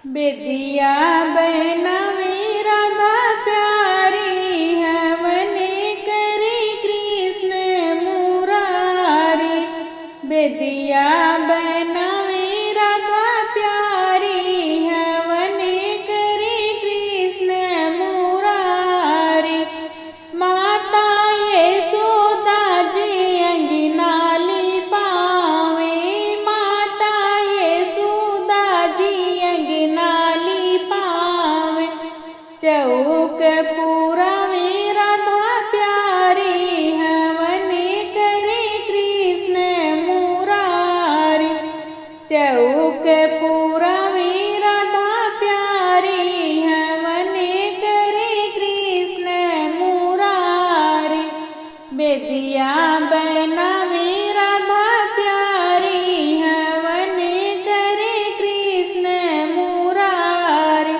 बेदिया बनावे राधा प्यारी, हवन करे कृष्ण मुरारी। बेदिया बनावे राधा प्यारी, हवन करे कृष्ण मुरारी। माता यशोदा जी अंगनाली पावे, माता यशोदा जी अंगनाली पावे। चौक पुरावे राधा प्यारी, हवन करे कृष्ण मुरारी। चौक पुरावे राधा प्यारी, हवन करे कृष्ण मुरारी। बेदिया बनावे राधा प्यारी, हवन करे कृष्ण मुरारी।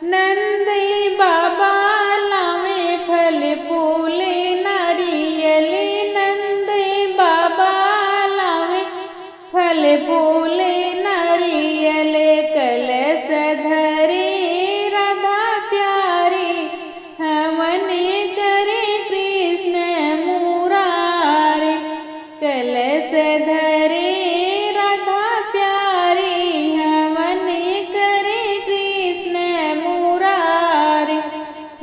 नंद बाबा लावे फल फूल नारियल, नंद बाबा लावे फल फूल नारियल। कलश धरे राधा प्यारी, हवन करे कृष्ण मुरारी। कलश धरे राधा प्यारी, हवन करे कृष्ण मुरारी।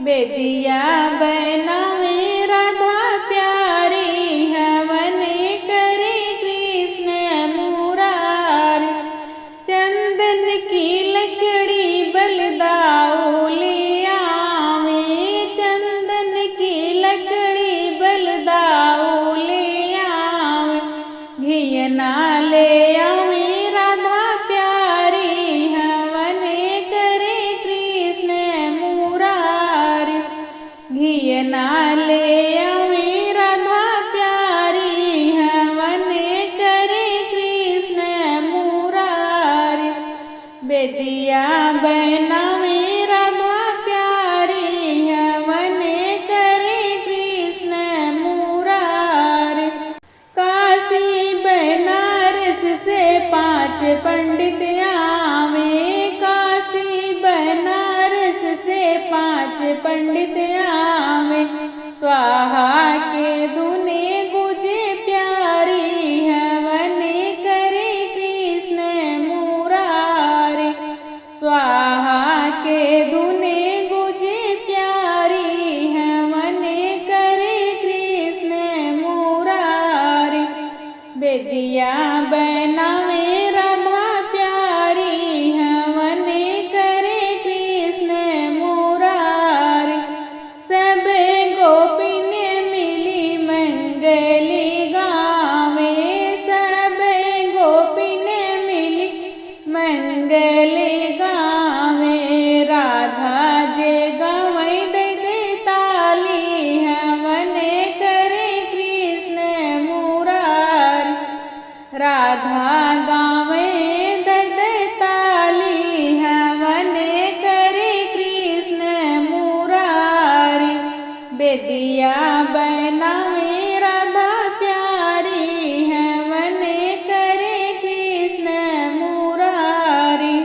बेदिया बनावे राधा प्यारी, हवन करे कृष्ण मुरारी। चंदन की लकड़ी बलदाऊ ले आवे, चंदन की लकड़ी बलदाऊ ले आवे। घियना ले आवे राधा प्यारी, हवन करे कृष्ण मुरारी। घियना ले आवे राधा प्यारी, हवन करे कृष्ण मुरारी। बेदिया बनावे राधा प्यारी, हवन करे कृष्ण मुरारी। काशी बनारस से 5 पंडित आवे, काशी बनारस से 5 पंडित आवे। स्वाहा के धुने गुजे प्यारी, हवन करे कृष्ण मुरारी। स्वाहा के धुने गुजे प्यारी, हवन करे कृष्ण मुरारी। बेदिया बनावे राधा प्यारी, हवन करे कृष्ण मुरारी। सब गोपिन मिली मंगली गावे, सब गोपिन मिली मंगली गावे। राधा जे गावे दे दे ताली, हवन करे कृष्ण मुरारी। राधा गावे दे दे ताली, हवन करे कृष्ण मुरारी। बेदिया